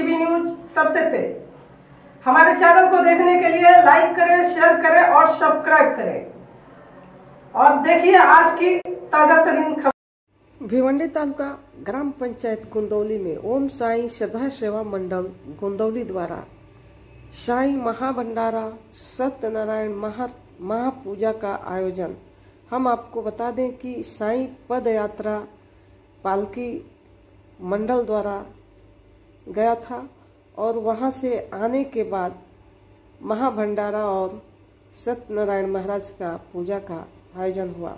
TV news सबसे तेज। हमारे चैनल को देखने के लिए लाइक करें, शेयर करें और सब्सक्राइब करें और देखिए आज की ताजा तरीन खबर। भिवंडी तालुका ग्राम पंचायत गुंदौली में ओम साई श्रद्धा सेवा मंडल गुंदौली द्वारा साई महाभंडारा सत्यनारायण महापूजा का आयोजन। हम आपको बता दें कि साई पद यात्रा पालकी मंडल द्वारा गया था और वहां से आने के बाद महाभंडारा और सत्यनारायण महाराज का पूजा का आयोजन हुआ।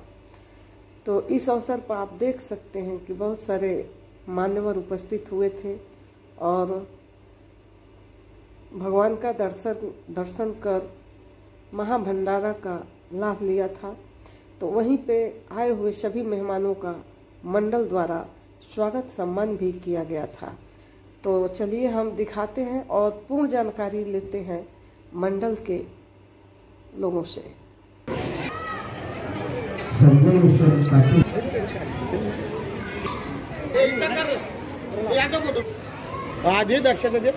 तो इस अवसर पर आप देख सकते हैं कि बहुत सारे मान्यवर उपस्थित हुए थे और भगवान का दर्शन कर महाभंडारा का लाभ लिया था। तो वहीं पे आए हुए सभी मेहमानों का मंडल द्वारा स्वागत सम्मान भी किया गया था। तो चलिए हम दिखाते हैं और पूर्ण जानकारी लेते हैं मंडल के लोगों से। आगे दर्शन दे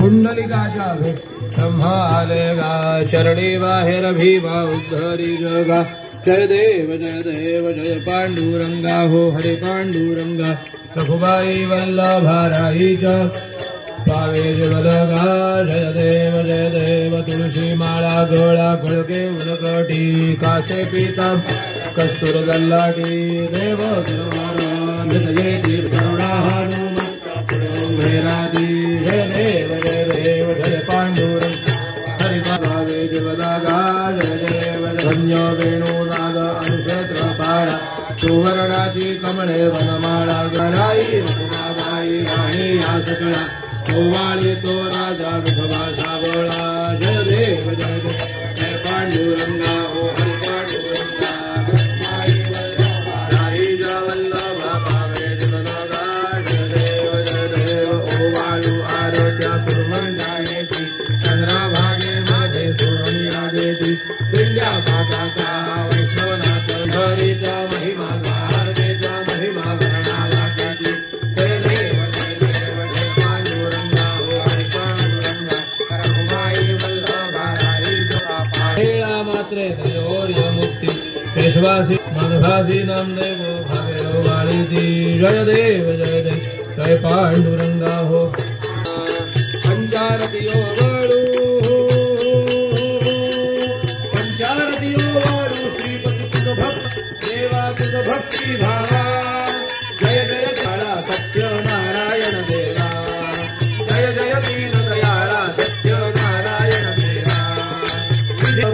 कुंडलिका संभालेगा चरणी बाहिर भीमा उद्धरी जगा। जय देव जय पांडुरंगा हो हरे पांडुरंगा रघुबाई वल्लभाराई च पावे जलगा। जय देव तुलसी माला घोड़ा खड़के उलकटी कासे पीता कस्तूर गल्लाटी देव करुणा हनुमती। जय देव जय पांडुरंग हरि भावे जीवदागा। जय देव धन्यो वेणुनाद अनुक्षेत्र पाळा सुवर्णाची कमळे वनमाळा गराई रघुनाथाई राणी या सकळा ओवाळी तो राजा विठवा सावळा। जय देव जय पांडुरंगा हो हरि पांडुरंगा राई वल्लभा पावे जीवदागा। जय देव ओवाळू आरोग्या कुर्मंडायेती चंद्रभागे माझे सोनी राजेती विद्या माता का वैष्णवनाथ हरीचा महिमा गारतेचा महिमा वर्णाला केली। जय देव जय पांडुरंगा हो हरि पांडुरंगा रघुमाई वल्लभाराई हेळा मात्रे त्रयोर्य मुक्ती पेशवासी मनभासी नामदेव भावे वाळीती। जय देव जय पांडुरंगा हो पंचारतियो श्रीपति तुझ भक्त देवा तुझ भक्ति भावा। जय काळा सत्य नारायण देवा। जय दीन दयाळा सत्य नारायण देवा।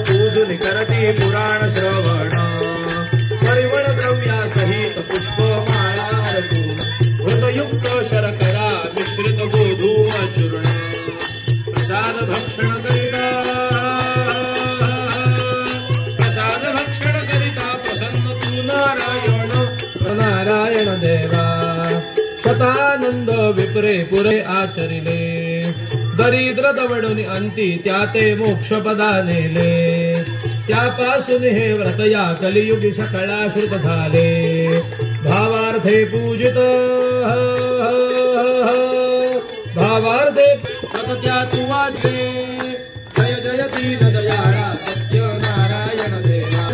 पूजून करती पुराण श्रवण परिवण द्रव्या सहित पुष्पमाळा अर्पण घृतयुक्त शर्करा मिश्रित गोधूम चूर्ण प्रसाद भक्षण करिता प्रसन्न तू नारायण देवा। शतानंद विप्रे पुरे आचरिले दरिद्र दवडून अंती त्याते मोक्ष पदा नेले। त्यापासून हे व्रत या कलियुगी सकळा श्रुत झाले भावार्थे पूजित भावार्थे सत्या तू वाटले जय जय दीन दयाळा सत्य नारायण देवा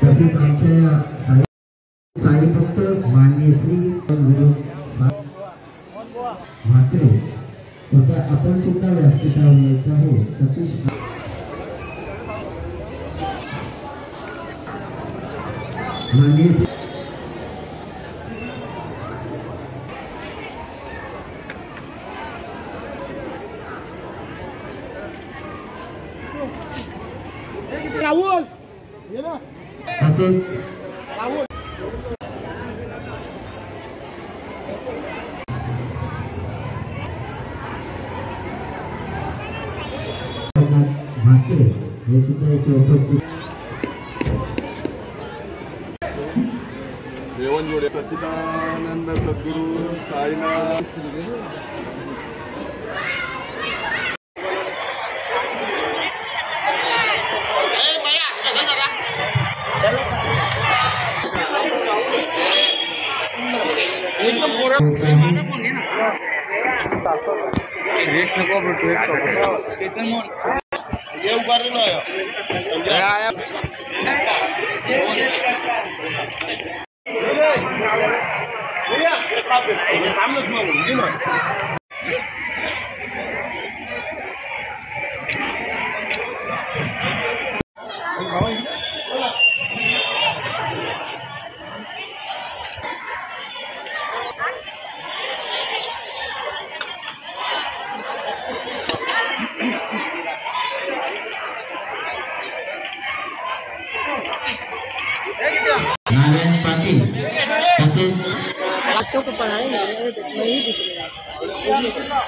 तसेच आमच्या साई भक्त मान्यश्री म्हात्रे होता आपण सुद्धा व्यासपीठावर यायचं आहे सतीश मान्यश्री राहुल तसेच म्हात्रे हे सुद्धा इथे उपस्थित देवन जोडे सच्चिदानंद सद्गुरु साईनाथ नारायण पाटिल तसेच बच्चों को पढ़ाएंगे नहीं दिख रहा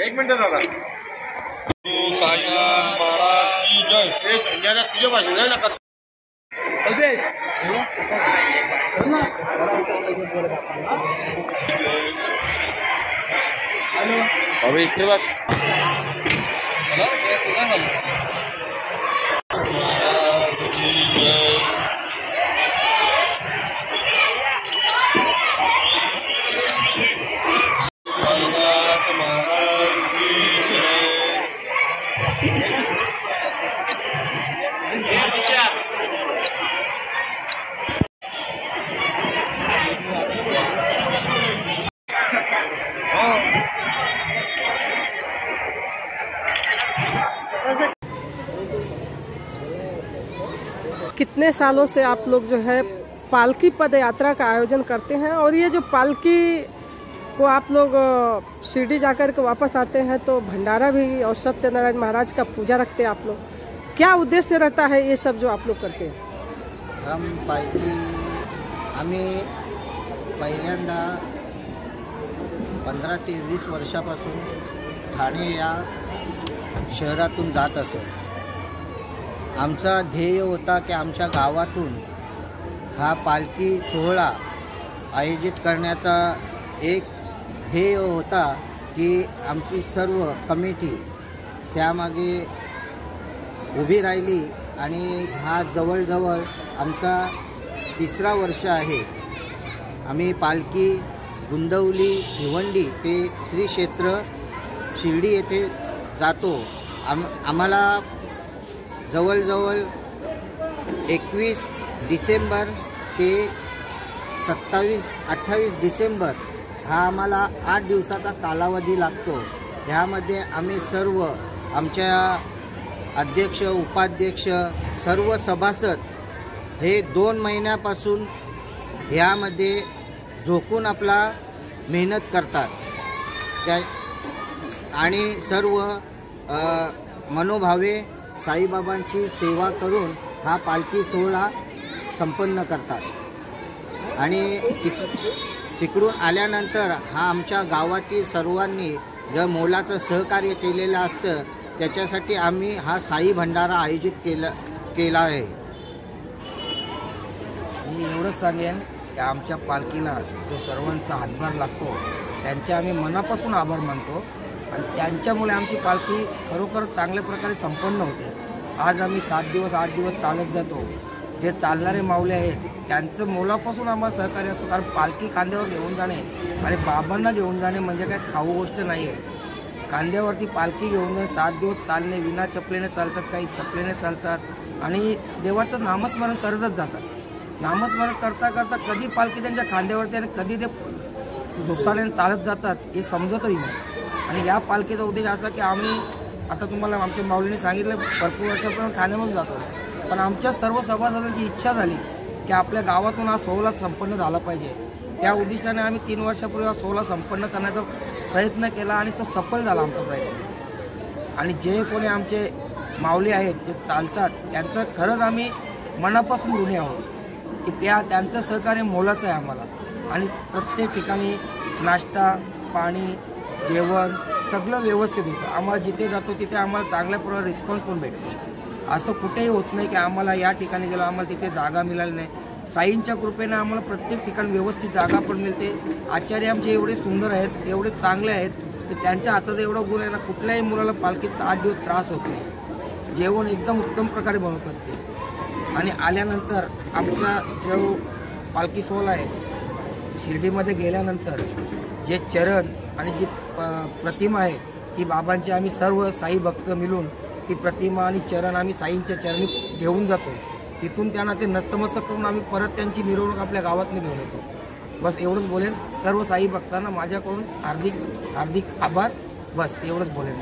एक मिनिट दादा साईनाथ महाराज की जय तुझ्या बाजूला नका अबे इकडे बघ कितने सालों से आप लोग जो है पालकी पद यात्रा का आयोजन करते हैं और ये जो पालकी को आप लोग शिरडी जाकर के वापस आते हैं तो भंडारा भी और सत्यनारायण महाराज का पूजा रखते हैं आप लोग, क्या उद्देश्य रहता है ये सब जो आप लोग करते हैं? हम पालकी आम्ही पहिल्यांदा 15 ते 20 वर्षापासून ठाणे या शहरातून जात असो. आमचा ध्येय होता की आमच्या गावातून हा पालखी सोहळा आयोजित करण्याचा एक ध्येय होता की आमची सर्व कमिटी त्यामागे उभी राहिली आणि हा जवळजवळ आमचा 3रा वर्ष आहे. आम्ही पालखी गुंदवली भिवंडी ते श्री क्षेत्र शिर्डी येथे जातो. आम्हाला जवळजवळ 21 डिसेंबर ते 27-28 डिसेंबर हा आम्हाला 8 दिवसाचा कालावधी लागतो. ह्यामध्ये आम्ही सर्व आमच्या अध्यक्ष, उपाध्यक्ष, सर्व सभासद हे 2 महिन्यापासून ह्यामध्ये झोकून आपला मेहनत करतात आणि सर्व मनोभावे साईबाबांची सेवा करून हा पालखी सोहळा संपन्न करतात. आणि तिकडून आल्यानंतर हा आमच्या गावातील सर्वांनी जर मोलाचं सहकार्य केलेलं असतं त्याच्यासाठी आम्ही हा साई भंडारा आयोजित केला आहे. मी एवढंच सांगेन की आमच्या पालखीला जो सर्वांचा हातभार लागतो त्यांचे आम्ही मनापासून आभार मानतो आणि त्यांच्यामुळे आमची पालखी खरोखर चांगल्या प्रकारे संपन्न होते. आज आम्ही 7 दिवस 8 दिवस चालत जातो. जे चालणारे माऊले आहेत त्यांचं मोलापासून आम्हाला सहकार्य असतो. कारण पालखी खांद्यावर घेऊन जाणे आणि बाबांना घेऊन जाणे म्हणजे काय खाऊ गोष्ट नाही आहे. खांद्यावरती पालखी घेऊन जाणे, 7 दिवस चालणे, विना चपलेने चालतात, काही चपलेने चालतात आणि देवाचं नामस्मरण करतच जातात. नामस्मरण करता करता कधी पालखी त्यांच्या खांद्यावरती आणि कधी ते दुसऱ्याने चालत जातात हे समजतही नाही. आणि या पालखीचा उद्देश असा की आम्ही आता तुम्हाला आमच्या माऊलीने सांगितलं भरपूर वर्षापर्यंत खाण्यामध्ये जातो, पण आमच्या सर्व सभासदांची इच्छा झाली की आपल्या गावातून हा सोहळा संपन्न झाला पाहिजे. त्या उद्देशाने आम्ही 3 वर्षापूर्वी हा सोहळा संपन्न करण्याचा प्रयत्न केला आणि तो सफल झाला आमचा प्रयत्न. आणि जे कोणी आमचे माऊली आहेत जे चालतात त्यांचं खरंच आम्ही मनापासून ऋणी आहोत की त्यांचं सहकार्य मोलाचं आहे आम्हाला. आणि प्रत्येक ठिकाणी नाश्ता, पाणी, जेवण सगळं व्यवस्थित होतं. आम्हाला जिथे जातो तिथे आम्हाला चांगल्या प्रकारे रिस्पॉन्स पण भेटतो. असं कुठेही होत नाही की आम्हाला या ठिकाणी गेलो आम्हाला तिथे जागा मिळाली नाही. साईंच्या कृपेने आम्हाला प्रत्येक ठिकाणी व्यवस्थित जागा पण मिळते. आचार्य आमचे एवढे सुंदर आहेत, एवढे चांगले आहेत की त्यांच्या हातात एवढं गुण आहे ना, कुठल्याही मुलाला पालखीचा 8 दिवस त्रास होत नाही. जेवण एकदम उत्तम प्रकारे बनवतात ते. आणि आल्यानंतर आमचा जो पालखी सोहळा आहे शिर्डीमध्ये गेल्यानंतर जे चरण आणि जी प्रतिमा आहे ती बाबांची आम्ही सर्व साई भक्त मिळून ती प्रतिमा आणि चरण आम्ही साईंच्या चरणी घेऊन जातो. तिथून त्यांना ते नतमस्तक करून आम्ही परत त्यांची मिरवणूक आपल्या गावातनं घेऊन येतो. बस एवढंच बोलेन. सर्व साई भक्तांना माझ्याकडून हार्दिक आभार. बस एवढंच बोलेन.